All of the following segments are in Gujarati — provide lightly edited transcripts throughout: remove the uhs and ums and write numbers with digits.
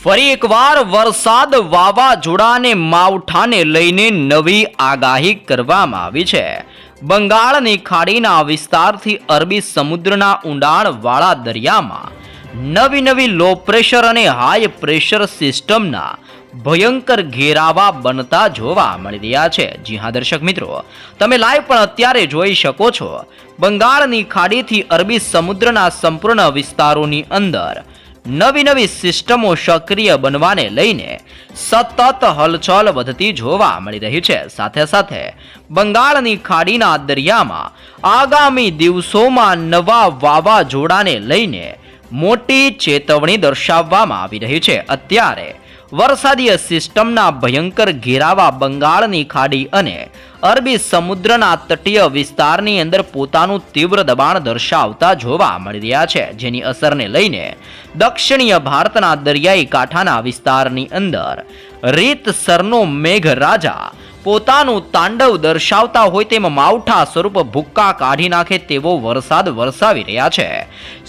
ફરી એકવાર વરસાદ વાવાઝોડાને માવઠાને લઈને નવી આગાહી કરવામાં આવી છે. બંગાળની ખાડીના વિસ્તારથી અરબી સમુદ્રના ઊંડાણવાળા દરિયામાં નવી લો પ્રેશર અને હાઈ પ્રેશર સિસ્ટમના ભયંકર ઘેરાવા બનતા જોવા મળી રહ્યા છે. જી હા દર્શક મિત્રો, તમે લાઈવ પણ અત્યારે જોઈ શકો છો. બંગાળની ખાડીથી અરબી સમુદ્રના સંપૂર્ણ વિસ્તારોની અંદર નવી સિસ્ટમો સક્રિય બનવાને લઈને સતત હલચલ વધતી જોવા મળી રહી છે. સાથે બંગાળની ખાડીના દરિયામાં આગામી દિવસોમાં નવા વાવાઝોડાને લઈને મોટી ચેતવણી દર્શાવવામાં આવી રહી છે. અત્યારે વરસાદીય સિસ્ટમના ભયંકર ઘેરાવા બંગાળની ખાડી અને અરબી સમુદ્રના તટીય વિસ્તારની અંદર પોતાનું તીવ્ર દબાણ દર્શાવતા જોવા મળી રહ્યા છે, જેની અસરને લઈને દક્ષિણીય ભારતના દરિયાઈ કાંઠાના વિસ્તારની અંદર રીતસરનો મેઘરાજા પોતાનું તાંડવ દર્શાવતા હોય તેમ માવઠા સ્વરૂપ ભૂક્કા કાઢી નાખે તેવો વરસાદ વરસાવી રહ્યા છે.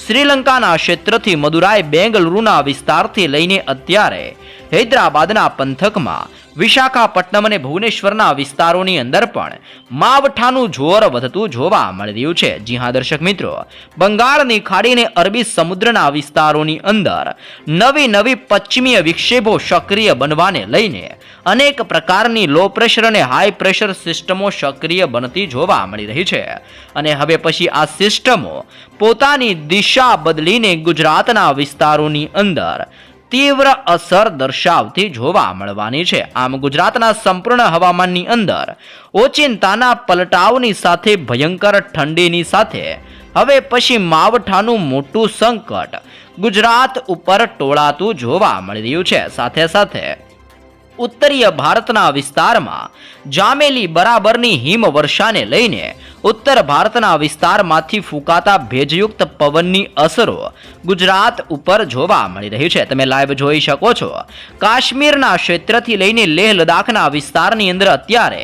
શ્રીલંકાના ક્ષેત્રથી મદુરાઈ બેંગલુરુના વિસ્તારથી લઈને અત્યારે હૈદરાબાદના પંથકમાં વિશાખાપટ્ટનમ અને ભુવનેશ્વરના વિસ્તારોની અંદર પણ માવઠાનું જોર વધતું જોવા મળી રહ્યું છે. જી હા દર્શક મિત્રો, બંગાળની ખાડીને અરબી સમુદ્રના વિસ્તારોની અંદર નવી પશ્ચિમીય વિક્ષેપો સક્રિય બનવાને લઈને અનેક પ્રકારની લો પ્રેશર અને હાઈ પ્રેશર સિસ્ટમો સક્રિય બનતી જોવા મળી રહી છે. અને હવે પછી આ સિસ્ટમો પોતાની દિશા બદલીને ગુજરાતના વિસ્તારોની અંદર તીવ્ર અસર દર્શાવતી જોવા મળવાની છે. આમ ગુજરાતના સંપૂર્ણ હવામાનની અંદર ઓચિંતાના પલટાવની સાથે ભયંકર ઠંડીની સાથે હવે પછી માવઠાનું મોટું સંકટ ગુજરાત ઉપર ટોળાતું જોવા મળી રહ્યું છે. સાથે ઉત્તરીય ભારતના વિસ્તારમાં જામેલી બરાબરની હિમવર્ષાને લઈને ઉત્તર ભારતના વિસ્તારમાંથી ફૂંકાતા ભેજયુક્ત પવનની અસરો ગુજરાત ઉપર જોવા મળી રહી છે. તમે લાઈવ જોઈ શકો છો. કાશ્મીરના ક્ષેત્રથી લઈને લેહ લદ્દાખના વિસ્તારની અંદર અત્યારે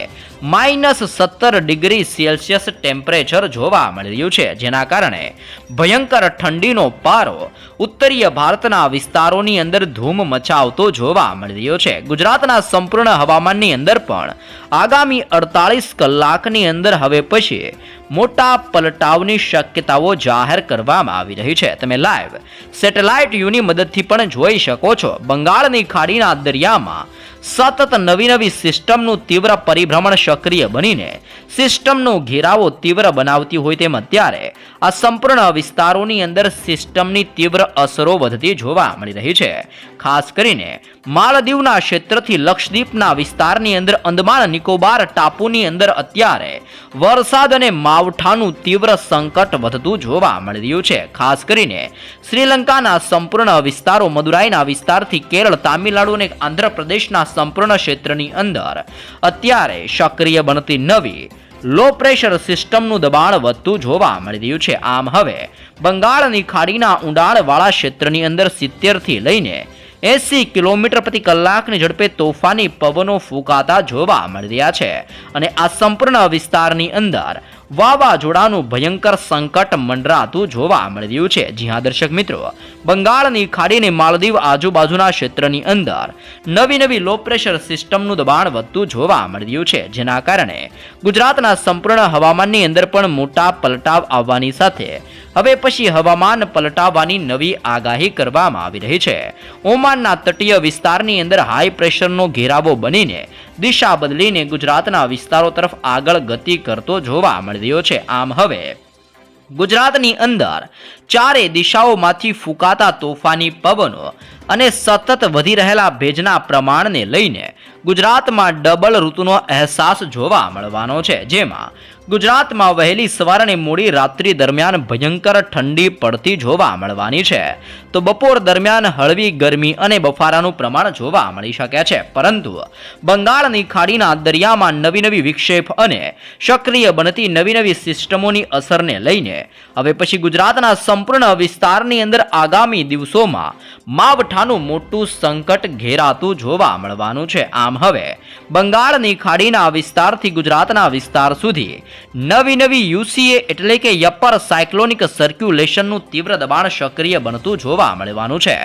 -17 ડિગ્રી સેલ્સિયસ ટેમ્પરેચર જોવા મળી રહ્યું છે, જેના કારણે ભયંકર ઠંડીનો પારો ઉત્તરીય ભારતના વિસ્તારોની અંદર ધૂમ મચાવતો જોવા મળી રહ્યો છે. ગુજરાતના સંપૂર્ણ હવામાનની અંદર પણ આગામી 48 કલાકની અંદર હવે પછી મોટા પલટાવની શક્યતાઓ જાહેર કરવામાં આવી રહી છે. તમે લાઈવ સેટેલાઇટ વ્યૂની મદદથી પણ જોઈ શકો છો. બંગાળની ખાડીના દરિયામાં સતત નવી સિસ્ટમનું તીવ્ર પરિભ્રમણ સક્રિય બનીને સિસ્ટમનો ઘેરાવો તીવ્ર બનાવતી હોય તેમ અત્યારે આ સંપૂર્ણ વિસ્તારોની અંદર સિસ્ટમની તીવ્ર અસરો વધતી જોવા મળી રહી છે. ખાસ કરીને માલદીવના ક્ષેત્રથી લક્ષદ્વીપના વિસ્તારની અંદર અંદમાન નિકોબાર ટાપુની અંદર અત્યારે વરસાદ અને માવઠાનું તીવ્ર સંકટ વધતું જોવા મળી રહ્યું છે. ખાસ કરીને શ્રીલંકાના સંપૂર્ણ વિસ્તારો મદુરાઈના વિસ્તારથી કેરળ, તામિલનાડુ અને આંધ્રપ્રદેશના સંપૂર્ણ ક્ષેત્રની અંદર અત્યારે સક્રિય બનતી નવી લો પ્રેશર સિસ્ટમનું દબાણ વધતું જોવા મળી રહ્યું છે. આમ હવે બંગાળની ખાડીના ઊંડાણવાળા ક્ષેત્રની અંદર 70 થી લઈને 80 કિલોમીટર પ્રતિ કલાકની ઝડપે તોફાની પવનો ફૂંકાતા જોવા મળી રહ્યા છે. અને આ સંપૂર્ણ વિસ્તારની અંદર વાવાઝોડાનું ભયંકર સંકટ મંડરાતું જોવા મળી રહ્યું છે. જી હા દર્શક મિત્રો, બંગાળની ખાડીને માલદીવ આજુબાજુના ક્ષેત્રની અંદર નવી લો પ્રેશર સિસ્ટમનું દબાણ વધતું જોવા મળી રહ્યું છે, જેના કારણે ગુજરાતના સંપૂર્ણ હવામાનની અંદર પણ મોટા પલટાવ આવવાની સાથે હવે પછી હવામાન પલટાવવાની નવી આગાહી કરવામાં આવી રહી છે. ઓમાનના તટીય વિસ્તારની અંદર હાઈ પ્રેશરનો ઘેરાવો બનીને દિશા બદલીને ગુજરાતના વિસ્તારો તરફ આગળ ગતિ કરતો જોવા મળી રહ્યો છે. આમ હવે ગુજરાતની અંદર ચારે દિશાઓમાંથી ફૂંકાતા તોફાની પવનો અને સતત વધી રહેલા ભેજના પ્રમાણને લઈને ગુજરાતમાં ડબલ ઋતુનો અહેસાસ જોવા મળવાનો છે, જેમાં ગુજરાતમાં વહેલી સવાર અને મોડી રાત્રિ દરમિયાન ભયંકર ઠંડી પડતી જોવા મળવાની છે, તો બપોર દરમિયાન હળવી ગરમી અને બફારાનું પ્રમાણ જોવા મળી શકે છે. પરંતુ બંગાળની ખાડીના દરિયામાં નવી વિક્ષેપ અને સક્રિય બનતી નવી સિસ્ટમોની અસરને લઈને હવે પછી ગુજરાતના સંપૂર્ણ વિસ્તારની અંદર આગામી દિવસોમાં માવઠાનું મોટું સંકટ ઘેરાતું જોવા મળવાનું છે. આમ હવે બંગાળની ખાડીના વિસ્તારથી ગુજરાતના વિસ્તાર સુધી નવી યુસીએ એટલે કે અપર સાયક્લોનિક સર્ક્યુલેશનનું તીવ્ર દબાણ સક્રિય બનતું જોવા મળવાનું છે,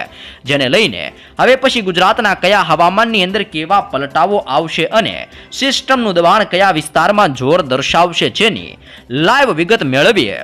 જેને લઈને હવે પછી ગુજરાતના કયા હવામાનની અંદર કેવા પલટાવો આવશે અને સિસ્ટમનું દબાણ કયા વિસ્તારમાં જોર દર્શાવશે જેની લાઈવ વિગત મેળવીએ.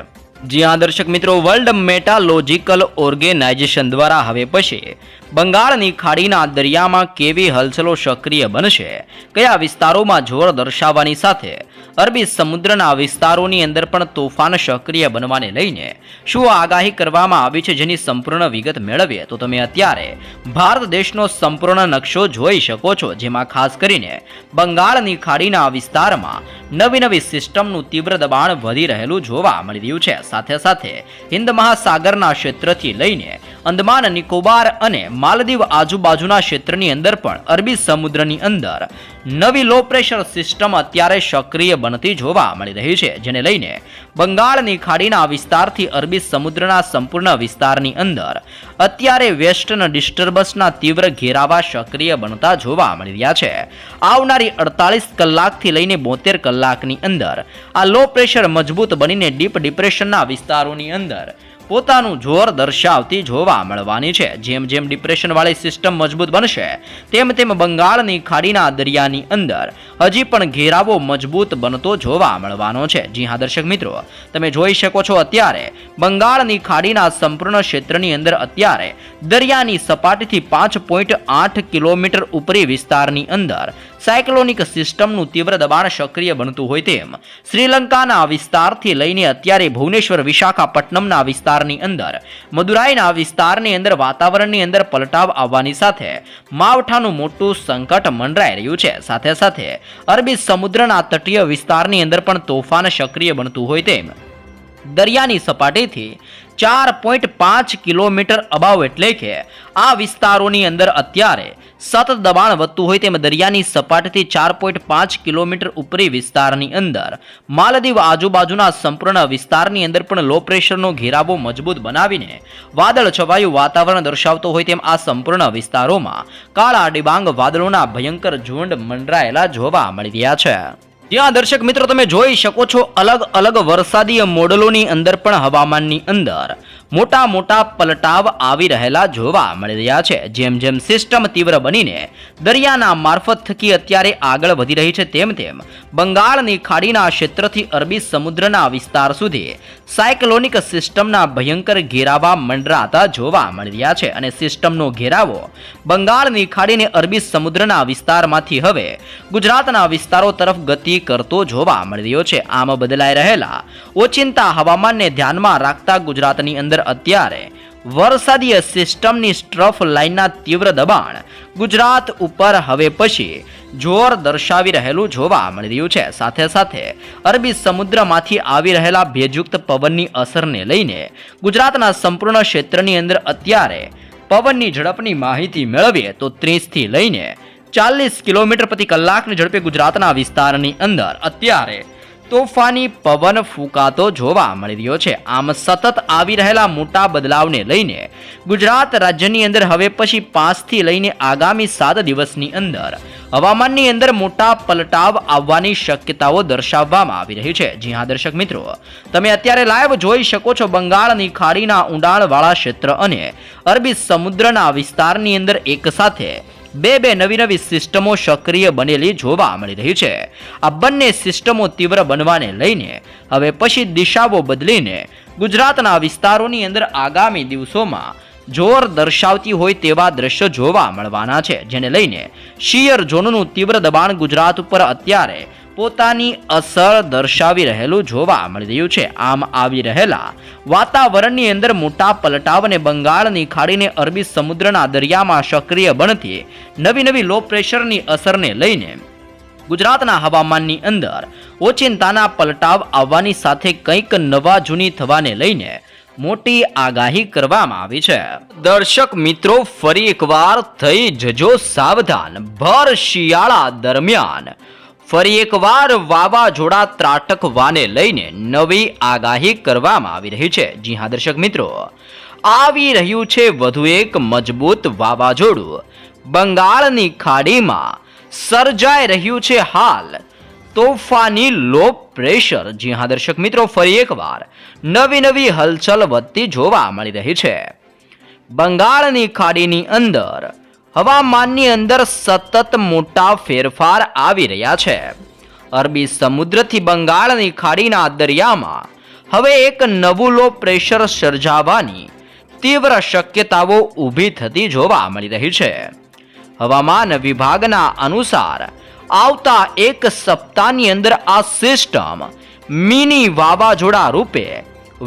જ્યાં દર્શક મિત્રો, વર્લ્ડ મેટાલોજિકલ ઓર્ગેનાઇઝેશન દ્વારા હવે પછી બંગાળની ખાડીના દરિયામાં કેવી હલચલો સક્રિય બનશે, કયા વિસ્તારોમાં જોર દર્શાવવાની સાથે અરબી સમુદ્રના વિસ્તારોની અંદર પણ તોફાન સક્રિય બનવાને લઈને શું આગાહી કરવામાં આવી છે જેની સંપૂર્ણ વિગત મેળવીએ તો તમે અત્યારે ભારત દેશનો સંપૂર્ણ નકશો જોઈ શકો છો, જેમાં ખાસ કરીને બંગાળની ખાડીના વિસ્તારમાં નવી સિસ્ટમનું તીવ્ર દબાણ વધી રહેલું જોવા મળી રહ્યું છે. સાથે સાથે હિન્દ મહાસાગરના ક્ષેત્રથી લઈને અંદમાન નિકોબાર અને માલદીવ આજુબાજુના ક્ષેત્રની અંદર પણ અરબી સમુદ્રની અંદર નવી લો પ્રેશર સિસ્ટમ અત્યારે સક્રિય બનતી જોવા મળી રહી છે, જેને લઈને બંગાળની ખાડીના વિસ્તારથી અરબી સમુદ્રના સંપૂર્ણ વિસ્તારની અંદર અત્યારે વેસ્ટર્ન ડિસ્ટર્બન્સના તીવ્ર ઘેરાવા સક્રિય બનતા જોવા મળી રહ્યા છે. આવનારી 48 કલાકથી લઈને 72 કલાકની અંદર આ લો પ્રેશર મજબૂત બનીને ડીપ ડિપ્રેશનના વિસ્તારોની અંદર પોતાનું જોર દર્શાવતી જોવા મળવાની છે. જેમ જેમ ડિપ્રેશનવાળી સિસ્ટમ મજબૂત બનશે તેમ બંગાળની ખાડીના દરિયાની અંદર હજી પણ ઘેરાવો મજબૂત બનતો જોવા મળવાનો છે. જી હા દર્શક મિત્રો, તમે જોઈ શકો છો અત્યારે બંગાળની ખાડીના સંપૂર્ણ ક્ષેત્રની અંદર અત્યારે દરિયાની સપાટીથી 5.8 કિલોમીટર ઉપરી વિસ્તારની અંદર સાયક્લોનિક સિસ્ટમનું તીવ્ર દબાણ સક્રિય બનતું હોય તેમ શ્રીલંકાના વિસ્તારથી લઈને અત્યારે ભુવનેશ્વર વિશાખાપટ્ટનમના વિસ્તારની અંદર મદુરાઈના વિસ્તારની અંદર વાતાવરણની અંદર પલટાવ આવવાની સાથે માવઠાનું મોટું સંકટ મંડરાઈ રહ્યું છે. સાથે સાથે અરબી સમુદ્રના તટીય વિસ્તારની અંદર પણ તોફાન સક્રિય બનતું હોય તેમ દરિયાની સપાટીથી 4.5 કિલોમીટર અબાવ એટલે કે આ વિસ્તારોની અંદર અત્યારે સતત દબાણ વધતું હોય તેમ દરિયાની સપાટીથી 4.5 કિલોમીટર ઉપરી વિસ્તારની અંદર માલદીવ આજુબાજુના સંપૂર્ણ વિસ્તારની અંદર પણ લો પ્રેશરનો ઘેરાવો મજબૂત બનાવીને વાદળ છવાયું વાતાવરણ દર્શાવતો હોય તેમ આ સંપૂર્ણ વિસ્તારોમાં કાળા ડિબાંગ વાદળોના ભયંકર ઝુંડ મંડરાયેલા જોવા મળી રહ્યા છે. જ્યાં દર્શક મિત્રો તમે જોઈ શકો છો અલગ વરસાદીય મોડલોની અંદર પણ હવામાનની અંદર મોટા પલટાવ આવી રહેલા જોવા મળી રહ્યા છે. જેમ જેમ સિસ્ટમ તીવ્ર બનીને દરિયાના મારફત થકી અત્યારે આગળ વધી રહી છે તેમ બંગાળની ખાડીના ક્ષેત્રથી અરબી સમુદ્રના વિસ્તાર સુધી સાયક્લોનિક સિસ્ટમના ભયંકર ઘેરાવા મંડરાતા જોવા મળી રહ્યા છે અને સિસ્ટમનો ઘેરાવો બંગાળની ખાડીને અરબી સમુદ્રના વિસ્તારમાંથી હવે ગુજરાતના વિસ્તારો તરફ ગતિ કરતો જોવા મળી રહ્યો છે. આમ બદલાઈ રહેલા ઓચિંતા હવામાનને ધ્યાનમાં રાખતા ગુજરાતની અંદર અત્યારે વરસાદીય સિસ્ટમની સ્ટ્રફ લાઇનના તીવ્ર દબાણ ગુજરાત ઉપર હવે પછી જોર દર્શાવી રહેલું જોવા મળી રહ્યું છે. સાથે સાથે અરબી સમુદ્રમાંથી આવી રહેલા ભેજયુક્ત પવનની અસરને લઈને ગુજરાતના સંપૂર્ણ ક્ષેત્રની અંદર અત્યારે પવનની ઝડપની માહિતી મેળવીએ તો 30 થી લઈને 40 કિલોમીટર પ્રતિ કલાકની ઝડપે ગુજરાતના વિસ્તારની અંદર અત્યારે તોફાની પવન ફૂંકાતો જોવા મળી રહ્યો છે. આમ સતત આવી રહેલા મોટા બદલાવને લઈને ગુજરાત રાજ્યની અંદર હવે પછી 5 થી લઈને આગામી 7 દિવસની અંદર હવામાનની અંદર મોટા પલટાવ આવવાની શક્યતાઓ દર્શાવવામાં આવી રહી છે. જી હા દર્શક મિત્રો, તમે અત્યારે લાઈવ જોઈ શકો છો બંગાળની ખાડીના ઊંડાણવાળા ક્ષેત્ર અને અરબી સમુદ્રના વિસ્તારની અંદર એક સાથે બે નવી સિસ્ટમો સક્રિય બનેલી જોવા મળી રહી છે. આ બંને સિસ્ટમો તીવ્ર બનવાને લઈને હવે પછી દિશાઓ બદલીને ગુજરાતના વિસ્તારોની અંદર આગામી દિવસોમાં જોર દર્શાવતી હોય તેવા દ્રશ્યો જોવા મળવાના છે, જેને લઈને શિયર ઝોનનું તીવ્ર દબાણ ગુજરાત ઉપર અત્યારે પોતાની અસર દર્શાવી રહેલું જોવા મળી રહ્યું છે. આમ આવી રહેલા વાતાવરણની અંદર મોટા પલટાવ અને બંગાળની ખાડીને અરબી સમુદ્રના દરિયામાં સક્રિય બનતી નવી લો પ્રેશરની અસરને લઈને ગુજરાતના હવામાનની અંદર ઓચિંતાના પલટાવ આવવાની સાથે કંઈક નવા જૂની થવાને લઈને મોટી આગાહી કરવામાં આવી છે. દર્શક મિત્રો, ફરી એકવાર થઈ જજો સાવધાન. ભર શિયાળા દરમિયાન ફરી એકવાર વાવાઝોડા ત્રાટકવાને લઈને નવી આગાહી કરવામાં આવી રહી છે. જી હા દર્શક મિત્રો, આવી રહ્યું છે વધુ એક મજબૂત વાવાઝોડું બંગાળની ખાડીમાં સર્જાઈ રહ્યું છે હાલ તોફાની લો પ્રેશર. જી હા દર્શક મિત્રો, ફરી એકવાર નવી હલચલ વધતી જોવા મળી રહી છે. બંગાળની ખાડીની અંદર હવામાનની અંદર સતત મોટા ફેરફાર આવી રહ્યા છે. અરબી સમુદ્રથી બંગાળની ખાડીના દરિયામાં હવે એક નવું લો પ્રેશર સર્જાવાની તીવ્ર શક્યતાઓ ઊભી થતી જોવા મળી રહી છે. હવામાન વિભાગના અનુસાર આવતા એક સપ્તાહની અંદર આ સિસ્ટમ મિની વાવાઝોડા રૂપે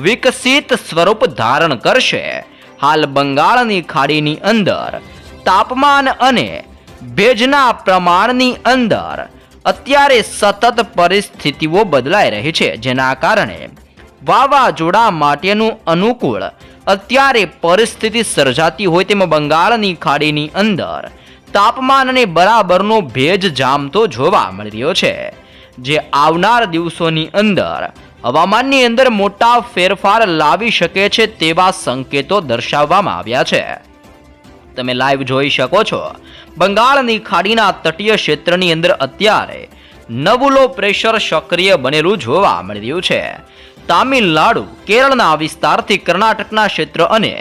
વિકસિત સ્વરૂપ ધારણ કરશે. હાલ બંગાળની ખાડીની અંદર તાપમાન અને ભેજના પ્રમાણની અંદર અત્યારે સતત પરિસ્થિતિઓ બદલાઈ રહી છે, જેના કારણે વાવાઝોડા માટેનું અનુકૂળ અત્યારે પરિસ્થિતિ સર્જાતી હોય તેમ બંગાળની ખાડીની અંદર તાપમાન અને બરાબરનો ભેજ જામતો જોવા મળી રહ્યો છે, જે આવનાર દિવસોની અંદર હવામાનની અંદર મોટા ફેરફાર લાવી શકે છે તેવા સંકેતો દર્શાવવામાં આવ્યા છે. તમે લાઈવ જોઈ શકો છો, બંગાળની ખાડીના તટીય ક્ષેત્રની અંદર અત્યારે નવું લો પ્રેશર સક્રિય બનેલું જોવા મળી રહ્યું છે. તામિલનાડુ, કેરળના વિસ્તારથી કર્ણાટકના ક્ષેત્ર અને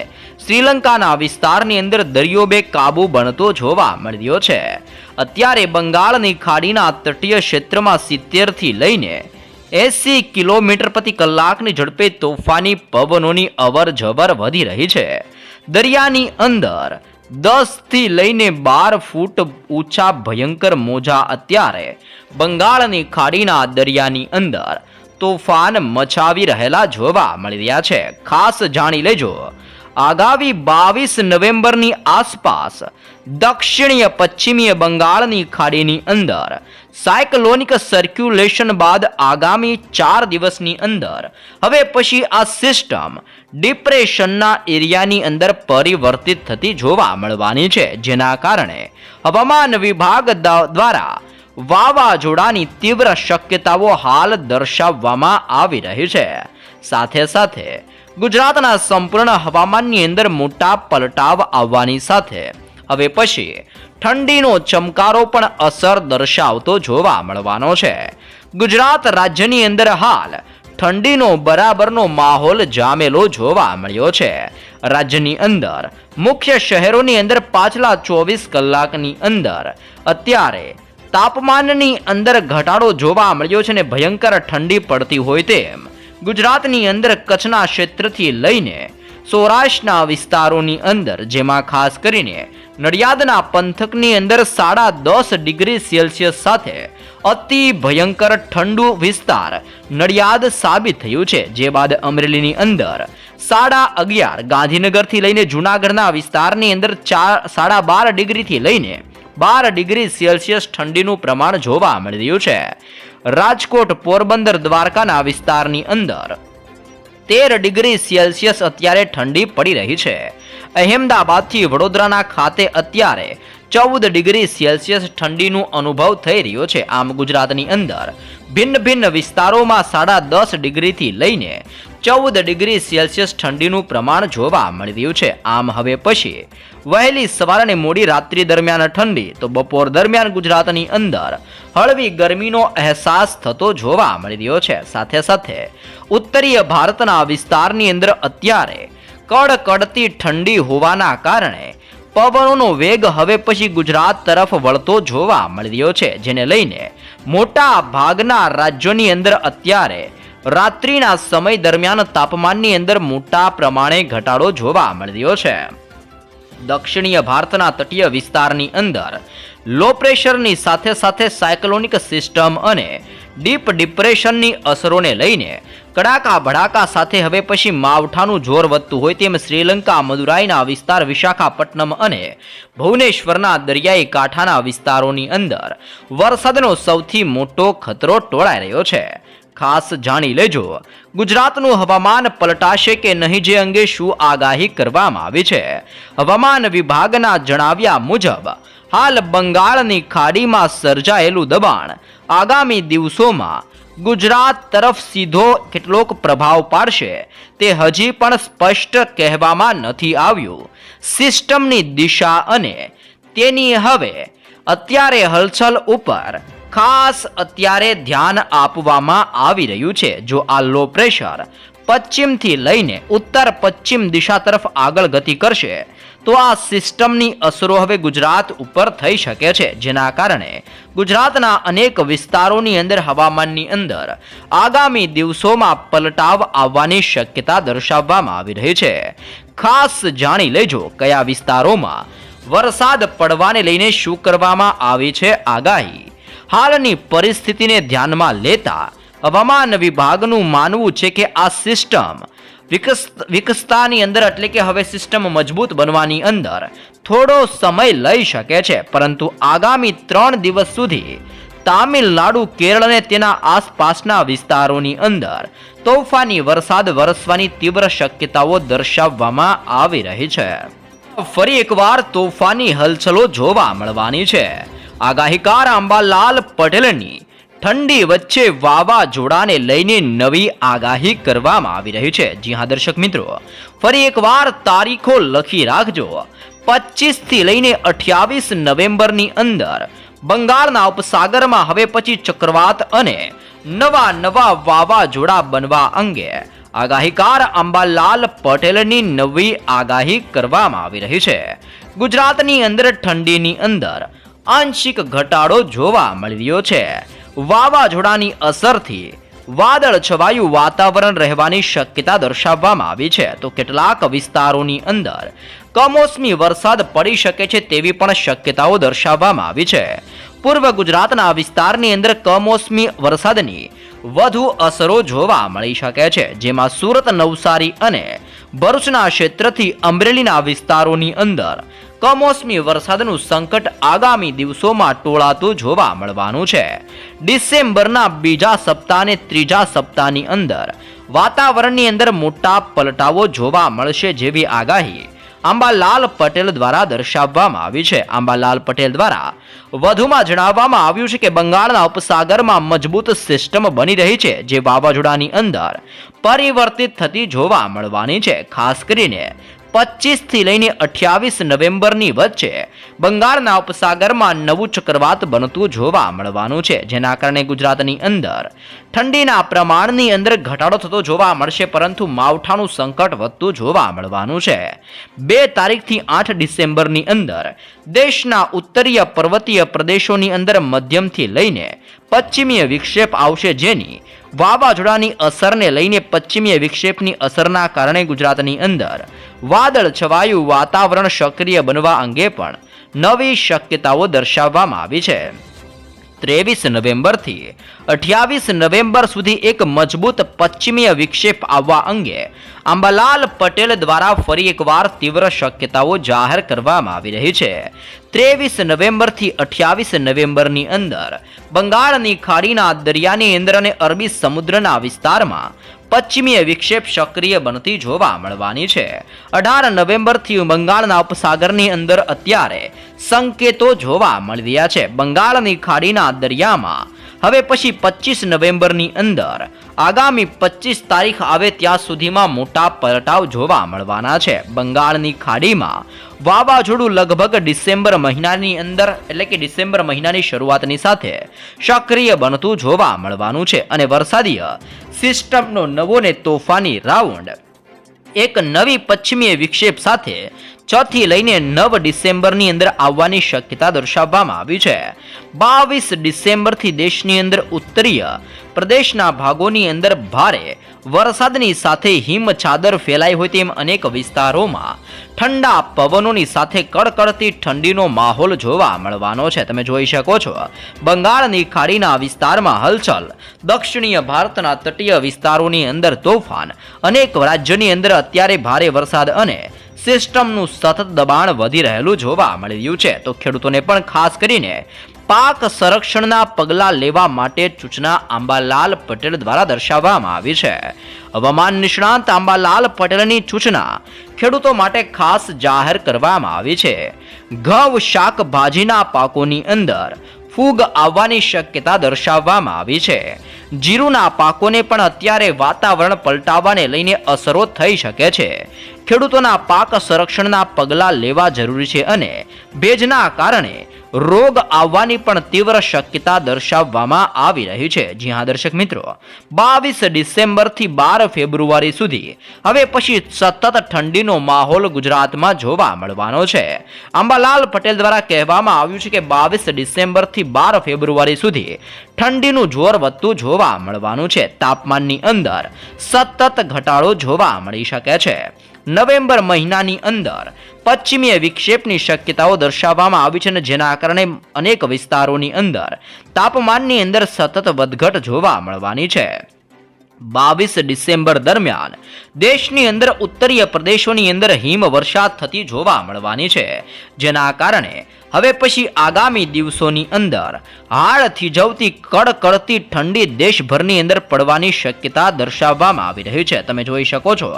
શ્રીલંકાના વિસ્તારની અંદર દરિયો બેકાબુ બનતો જોવા મળી રહ્યો છે. અત્યારે બંગાળની ખાડીના તટીય ક્ષેત્રમાં 70 થી લઈને 80 કિલોમીટર પ્રતિ કલાકની ઝડપે તોફાની પવનોની અવર જવર વધી રહી છે. દરિયાની અંદર 10 થી લઈને 12 ફૂટ ઊંચા ભયંકર મોજા અત્યારે બંગાળની ખાડીના દરિયાની અંદર તોફાન મચાવી રહેલા જોવા મળી રહ્યા છે. ખાસ જાણી લેજો, આગામી 22 નવેમ્બરની આસપાસ દક્ષિણીય પશ્ચિમીય બંગાળની ખાડીની અંદર સાયક્લોનિક સર્ક્યુલેશન બાદ આગામી 4 દિવસની અંદર હવે પછી આ સિસ્ટમ ડિપ્રેશનના એરિયાની અંદર પરિવર્તિત થતી જોવા મળવાની છે, જેના કારણે હવામાન વિભાગ દ્વારા વાવાઝોડાની તીવ્ર શક્યતાઓ હાલ દર્શાવવામાં આવી રહી છે. સાથે સાથે ગુજરાતના સંપૂર્ણ હવામાનની અંદર મોટા પલટાવ આવવાની સાથે હવે પછી ઠંડીનો ચમકારો પણ અસર દર્શાવતો જોવા મળવાનો છે. ગુજરાત રાજ્યની અંદર હાલ ઠંડીનો બરાબરનો માહોલ જામેલો જોવા મળ્યો છે. રાજ્યની અંદર મુખ્ય શહેરોની અંદર પાછલા 24 કલાકની અંદર અત્યારે તાપમાનની અંદર ઘટાડો જોવા મળ્યો છે અને ભયંકર ઠંડી પડતી હોય તેમ ગુજરાતની અંદર કચ્છના ક્ષેત્રથી લઈને સૌરાષ્ટ્રના વિસ્તારોની અંદર, જેમાં ખાસ કરીને નડિયાદના પંથકની અંદર 10.5 ડિગ્રી સેલ્સિયસ સાથે અતિ ભયંકર ઠંડુ વિસ્તાર નડિયાદ સાબિત થયું છે. જે બાદ અમરેલીની અંદર 11.5, ગાંધીનગરથી લઈને જૂનાગઢના વિસ્તારની અંદર 12.5 ડિગ્રીથી લઈને 12 ડિગ્રી સેલ્સિયસ ઠંડીનું પ્રમાણ જોવા મળી રહ્યું છે. રાજકોટ, પોરબંદર, દ્વારકાના વિસ્તારની અંદર 13 ડિગ્રી સેલ્સિયસ અત્યારે ઠંડી પડી રહી છે. અહેમદાબાદથી વડોદરાના ખાતે અત્યારે 14 ડિગ્રી સેલ્સિયસ ઠંડીનો અનુભવ થઈ રહ્યો છે. આમ ગુજરાતની અંદર ભિન્ન વિસ્તારોમાં 10.5 ડિગ્રીથી લઈને 14 ડિગ્રી સેલ્સિયસ ઠંડીનું પ્રમાણ જોવા મળી રહ્યું છે. આમ હવે પછી વહેલી સવાર અને મોડી રાત્રિ દરમિયાન ઠંડી, તો બપોર દરમિયાન ગુજરાતની અંદર હળવી ગરમીનો અહેસાસ થતો જોવા મળી રહ્યો છે. સાથે સાથે ઉત્તરીય ભારતના વિસ્તારની અંદર અત્યારે કડકડતી ઠંડી હોવાના કારણે પવનોનો વેગ હવે પછી ગુજરાત તરફ વળતો જોવા મળી રહ્યો છે, જેને લઈને મોટા ભાગના રાજ્યોની અંદર અત્યારે રાત્રિના સમય દરમિયાન તાપમાનની અંદર મોટા પ્રમાણે ઘટાડો જોવા મળી રહ્યો છે. દક્ષિણીય ભારતના તટીય વિસ્તારની અંદર લો પ્રેશરની સાથે સાથે સાયક્લોનિક સિસ્ટમ અને ડીપ ડિપ્રેશનની અસરોને લઈને કડાકા ભડાકા સાથે હવે પછી માવઠાનું જોર વધતું હોય તેમ શ્રીલંકા, મદુરાઈના વિસ્તાર, વિશાખાપટ્ટનમ અને ભુવનેશ્વરના દરિયાઈ કાંઠાના વિસ્તારોની અંદર વરસાદનો સૌથી મોટો ખતરો ટોળાઈ રહ્યો છે. ખાસ જાણી લેજો, ગુજરાતનું હવામાન પલટાશે કે નહીં, જે અંગે શું આગાહી કરવામાં આવી છે. હવામાન વિભાગના જણાવ્યા મુજબ હાલ બંગાળની ખાડીમાં સર્જાયેલું દબાણ આગામી દિવસોમાં ગુજરાત તરફ સીધો કેટલોક પ્રભાવ પાડશે તે હજી પણ સ્પષ્ટ કહેવામાં નથી આવ્યું. સિસ્ટમની દિશા અને તેની હવે અત્યારે હલચલ ઉપર ખાસ અત્યારે ધ્યાન આપવામાં આવી રહ્યું છે. જો આ લો પ્રેશર પશ્ચિમથી લઈને ઉત્તર પશ્ચિમ દિશા તરફ આગળ ગતિ કરશે તો આ સિસ્ટમની અસરો હવે ગુજરાત ઉપર થઈ શકે છે, જેના કારણે ગુજરાતના અનેક વિસ્તારોની અંદર હવામાનની અંદર આગામી દિવસોમાં પલટાવ આવવાની શક્યતા દર્શાવવામાં આવી રહી છે. ખાસ જાણી લેજો કયા વિસ્તારોમાં વરસાદ પડવાને લઈને શું કરવામાં આવી છે આગાહી. હાલની પરિસ્થિતિને ધ્યાનમાં લેતા હવામાન વિભાગનું માનવું છે કે આ સિસ્ટમ વિકસતાની અંદર એટલે કે હવે સિસ્ટમ મજબૂત બનવાની અંદર થોડો સમય લઈ શકે છે, પરંતુ આગામી 3 દિવસ સુધી તામિલનાડુ, કેરળ અને તેના આસપાસના વિસ્તારોની અંદર તોફાની વરસાદ વરસવાની તીવ્ર શક્યતાઓ દર્શાવવામાં આવી રહી છે. ફરી એકવાર તોફાની હલચલો જોવા મળવાની છે. આગાહીકાર અંબાલાલ પટેલની ઠંડી વચ્ચે વાવાઝોડાને લઈને નવી આગાહી કરવામાં આવી રહી છે. જી હા દર્શક મિત્રો, ફરી એકવાર તારીખો લખી રાખજો. 25 થી લઈને 28 નવેમ્બરની અંદર બંગાળના ઉપસાગરમાં હવે પછી ચક્રવાત અને નવા વાવાઝોડા બનવા અંગે આગાહીકાર અંબાલાલ પટેલની નવી આગાહી કરવામાં આવી રહી છે. ગુજરાતની અંદર ઠંડીની અંદર આંશિક ઘટાડો જોવા મળી રહ્યો છે. વાવાઝોડાની અસરથી વાદળ છવાયું વાતાવરણ રહેવાની શક્યતા દર્શાવવામાં આવી છે. તો કેટલાક વિસ્તારોની અંદર કમોસમી વરસાદ પડી શકે છે તેવી પણ શક્યતાઓ દર્શાવવામાં આવી છે. પૂર્વ ગુજરાતના વિસ્તારની અંદર કમોસમી વરસાદની વધુ અસરો જોવા મળી શકે છે, જેમાં સુરત, નવસારી અને ભરૂચના ક્ષેત્રથી અમરેલીના વિસ્તારોની અંદર કમોસમી વરસાદનું સંકટ આગામી દિવસોમાં ટોળાતું જોવા મળવાનું છે. ડિસેમ્બરના બીજા સપ્તાહ અને ત્રીજા સપ્તાહની અંદર વાતાવરણની અંદર મોટા પલટાવો જોવા મળશે જેવી આગાહી અંબાલાલ પટેલ દ્વારા દર્શાવવામાં આવી છે. અંબાલાલ પટેલ દ્વારા વધુમાં જણાવવામાં આવ્યું છે કે બંગાળના ઉપસાગરમાં મજબૂત સિસ્ટમ બની રહી છે, જે વાવાઝોડાની અંદર પરિવર્તિત થતી જોવા મળવાની છે. ખાસ કરીને 25 થી લઈને 28 નવેમ્બરની વચ્ચે બંગાળના ઉપસાગરમાં નવું ચક્રવાત બનતું જોવા મળવાનું છે, જેના કારણે ગુજરાતની અંદર ઠંડીના પ્રમાણની અંદર ઘટાડો થતો જોવા મળશે, પરંતુ માવઠાનું સંકટ વધતું જોવા મળવાનું છે. 2 તારીખથી 8 ડિસેમ્બરની અંદર દેશના ઉત્તરીય પર્વતીય પ્રદેશોની અંદર મધ્યમથી લઈને પશ્ચિમીય વિક્ષેપ આવશે, જેની વાવાઝોડાની અસરને લઈને પશ્ચિમીય વિક્ષેપની અસરના કારણે ગુજરાતની અંદર વાદળ છવાયું વાતાવરણ સક્રિય બનવા અંગે પણ નવી શક્યતાઓ દર્શાવવામાં આવી છે. 23 નવેમ્બરથી 28 નવેમ્બર સુધી એક મજબૂત પશ્ચિમીય વિક્ષેપ આવવા અંગે અંબાલાલ પટેલ દ્વારા ફરી એકવાર તીવ્ર શક્યતાઓ જાહેર કરવામાં આવી રહી છે. 23 નવેમ્બરથી 28 નવેમ્બરની અંદર બંગાળની ખાડીના દરિયાની અંદર અને અરબી સમુદ્રના વિસ્તારમાં પશ્ચિમીય વિક્ષેપ સક્રિય બનતી જોવા મળવાની છે. 18 નવેમ્બરથી બંગાળના ઉપસાગરની અંદર અત્યારે સંકેતો જોવા મળી રહ્યા છે. બંગાળની ખાડીના દરિયામાં હવે પછી 25 નવેમ્બરની અંદર આગામી 25 તારીખ આવે ત્યાં સુધીમાં મોટા પલટાવ જોવા મળવાના છે. બંગાળની ખાડીમાં વાવાઝોડું લગભગ ડિસેમ્બર મહિનાની અંદર એટલે કે ડિસેમ્બર મહિનાની શરૂઆતની સાથે સક્રિય બનતું જોવા મળવાનું છે અને વરસાદીય સિસ્ટમનો નવો ને તોફાની રાઉન્ડ એક નવી પશ્ચિમીય વિક્ષેપ સાથે 6 થી લઈને 9 ડિસેમ્બરની અંદર આવવાની શક્યતા દર્શાવવામાં આવી છે. 22 ડિસેમ્બરથી દેશની અંદર ઉત્તરીય પ્રદેશના ભાગોની અંદર ભારે વરસાદની સાથે હિમચાદર ફેલાઈ હોય તેમ અનેક વિસ્તારોમાં ઠંડા પવનોની સાથે કડકડતી ઠંડીનો માહોલ જોવા મળવાનો છે. તમે જોઈ શકો છો બંગાળની ખાડીના વિસ્તારમાં હલચલ, દક્ષિણીય ભારતના તટીય વિસ્તારોની અંદર તોફાન, અનેક રાજ્યોની અંદર અત્યારે ભારે વરસાદ અને સિસ્ટમનું સતત દબાણ વધી રહેલું જોવા મળી રહ્યું છે. તો ખેડૂતોને પણ ખાસ કરીને પાક સંરક્ષણના પગલાં લેવા માટે સૂચના અંબાલાલ પટેલ દ્વારા દર્શાવવામાં આવી છે. હવામાન નિષ્ણાંત અંબાલાલ પટેલની સૂચના ખેડૂતો માટે ખાસ જાહેર કરવામાં આવી છે. ઘઉં, શાકભાજીના પાકોની અંદર ફૂગ આવવાની શક્યતા દર્શાવવામાં આવી છે. જીરુના પાકોને પણ અત્યારે વાતાવરણ પલટાવાને લઈને અસરો થઈ શકે છે. ખેડૂતોના પાક સંરક્ષણના પગલાં લેવા જરૂરી છે અને ભેજના કારણે રોગ આવવાની પણ તીવ્ર શક્યતા દર્શાવવામાં આવી રહી છે. જી હા દર્શક મિત્રો, 22 ડિસેમ્બરથી 12 ફેબ્રુઆરી સુધી હવે પછી સતત ઠંડીનો માહોલ ગુજરાતમાં જોવા મળવાનો છે. અંબાલાલ પટેલ દ્વારા કહેવામાં આવ્યું છે કે 22 ડિસેમ્બરથી 12 ફેબ્રુઆરી સુધી ઠંડીનું જોર વધતું જોવા મળવાનું છે. તાપમાનની અંદર સતત ઘટાડો જોવા મળી શકે છે. નવેમ્બર મહિનાની અંદર પશ્ચિમીય વિક્ષેપની શક્યતાઓ દર્શાવવામાં આવી છે, અને જેના કારણે અનેક વિસ્તારોની અંદર તાપમાનની અંદર સતત વધઘટ જોવા મળવાની છે. 22 ડિસેમ્બર દરમિયાન દેશની અંદર ઉત્તરીય પ્રદેશોની અંદર હિમવર્ષા થતી જોવા મળવાની છે, જેના કારણે હવે પછી આગામી દિવસોની અંદર હાડ થીજવતી કડકડતી ઠંડી દેશભરની અંદર પડવાની શક્યતા દર્શાવવામાં આવી રહી છે. તમે જોઈ શકો છો,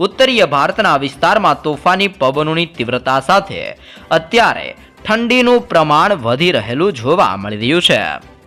ઉત્તરીય ભારતના વિસ્તારમાં તોફાની પવનોની તીવ્રતા સાથે અત્યારે ઠંડીનું પ્રમાણ વધી રહેલું જોવા મળી રહ્યું છે.